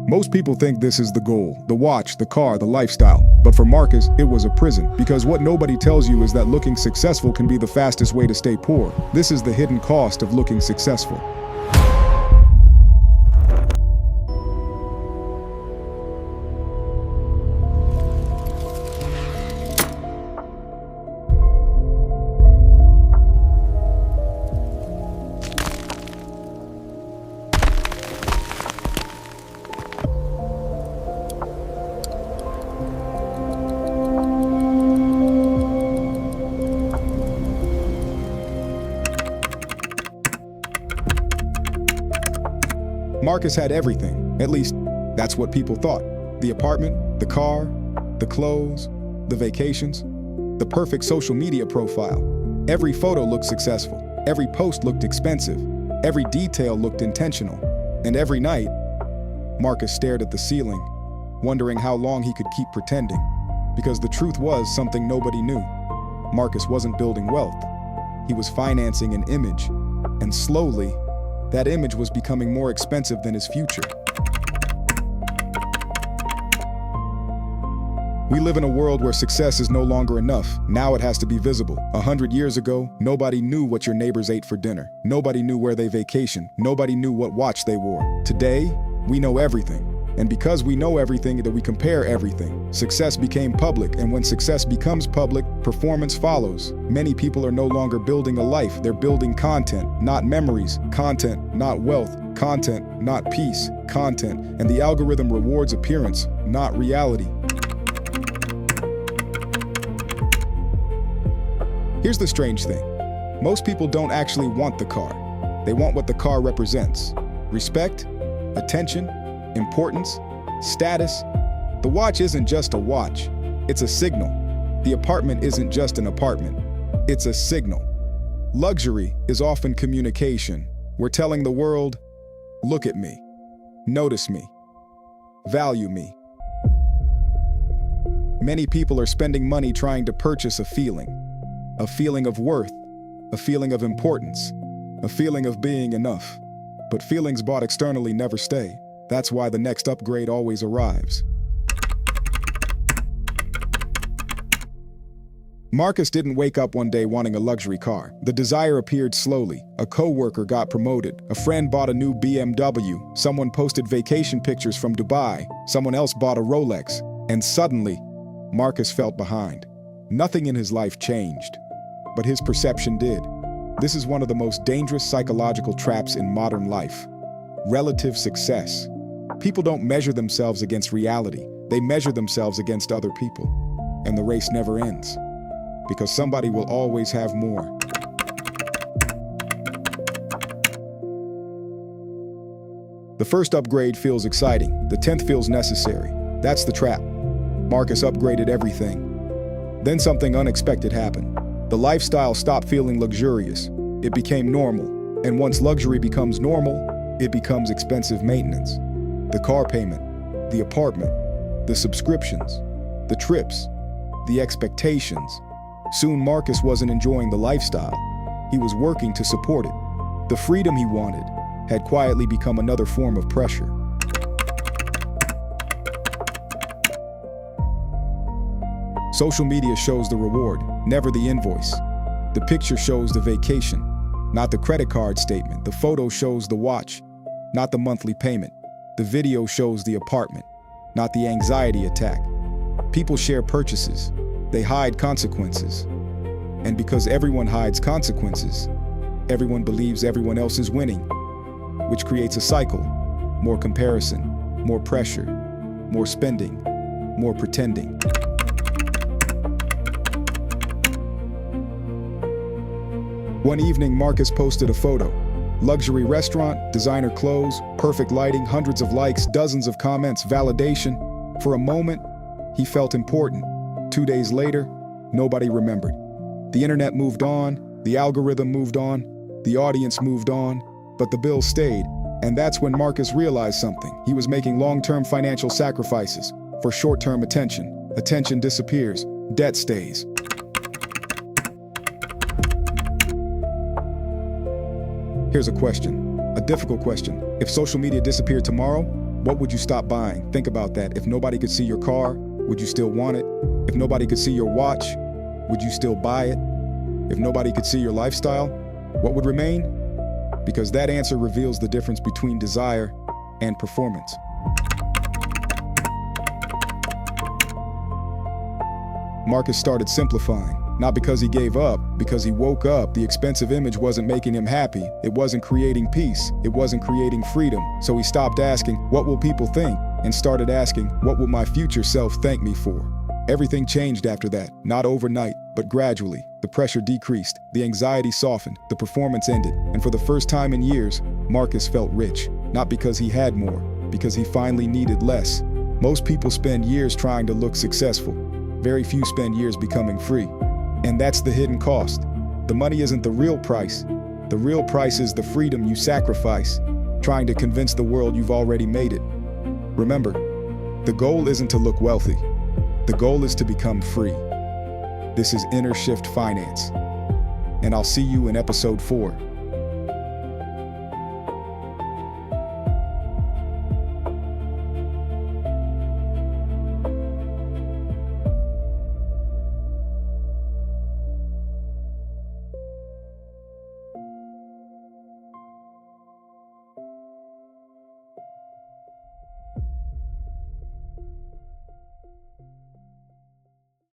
Most people think this is the goal, the watch, the car, the lifestyle. But for Marcus, it was a prison. Because what nobody tells you is that looking successful can be the fastest way to stay poor. This is the hidden cost of looking successful. Marcus had everything. At least, that's what people thought. The apartment, the car, the clothes, the vacations, the perfect social media profile. Every photo looked successful. Every post looked expensive. Every detail looked intentional. And every night, Marcus stared at the ceiling, wondering how long he could keep pretending. Because the truth was something nobody knew. Marcus wasn't building wealth. He was financing an image. And slowly, that image was becoming more expensive than his future. We live in a world where success is no longer enough. Now it has to be visible. 100 years ago, nobody knew what your neighbors ate for dinner. Nobody knew where they vacationed. Nobody knew what watch they wore. Today, we know everything. And because we know everything, that we compare everything. Success became public, and when success becomes public, performance follows. Many people are no longer building a life, they're building content, not memories, content, not wealth, content, not peace, content, and the algorithm rewards appearance, not reality. Here's the strange thing. Most people don't actually want the car. They want what the car represents. Respect, attention, importance, status. The watch isn't just a watch, it's a signal. The apartment isn't just an apartment, it's a signal. Luxury is often communication. We're telling the world, look at me, notice me, value me. Many people are spending money trying to purchase a feeling of worth, a feeling of importance, a feeling of being enough. But feelings bought externally never stay. That's why the next upgrade always arrives. Marcus didn't wake up one day wanting a luxury car. The desire appeared slowly. A coworker got promoted. A friend bought a new BMW. Someone posted vacation pictures from Dubai. Someone else bought a Rolex. And suddenly, Marcus felt behind. Nothing in his life changed, but his perception did. This is one of the most dangerous psychological traps in modern life. Relative success. People don't measure themselves against reality. They measure themselves against other people. And the race never ends. Because somebody will always have more. The first upgrade feels exciting. The 10th feels necessary. That's the trap. Marcus upgraded everything. Then something unexpected happened. The lifestyle stopped feeling luxurious. It became normal. And once luxury becomes normal, it becomes expensive maintenance. The car payment, the apartment, the subscriptions, the trips, the expectations. Soon Marcus wasn't enjoying the lifestyle. He was working to support it. The freedom he wanted had quietly become another form of pressure. Social media shows the reward, never the invoice. The picture shows the vacation, not the credit card statement. The photo shows the watch, not the monthly payment. The video shows the apartment, not the anxiety attack. People share purchases. They hide consequences. And because everyone hides consequences, everyone believes everyone else is winning, which creates a cycle. More comparison, more pressure, more spending, more pretending. One evening, Marcus posted a photo. Luxury restaurant, designer clothes, perfect lighting, hundreds of likes, dozens of comments, validation. For a moment, he felt important. 2 days later, nobody remembered. The internet moved on, the algorithm moved on, the audience moved on, but the bill stayed. And that's when Marcus realized something. He was making long-term financial sacrifices for short-term attention. Attention disappears, debt stays. Here's a question, a difficult question. If social media disappeared tomorrow, What would you stop buying? Think about that. If nobody could see your car, would you still want it? If nobody could see your watch, would you still buy it? If nobody could see your lifestyle, what would remain? Because that answer reveals the difference between desire and performance. Marcus started simplifying, not because he gave up, because he woke up. The expensive image wasn't making him happy. It wasn't creating peace. It wasn't creating freedom. So he stopped asking, what will people think? And started asking, what will my future self thank me for? Everything changed after that, not overnight, but gradually. The pressure decreased, the anxiety softened, the performance ended, and for the first time in years, Marcus felt rich. Not because he had more, because he finally needed less. Most people spend years trying to look successful. Very few spend years becoming free. And that's the hidden cost. The money isn't the real price. The real price is the freedom you sacrifice, trying to convince the world you've already made it. Remember, the goal isn't to look wealthy. The goal is to become free. This is Inner Shift Finance, and I'll see you in episode 4.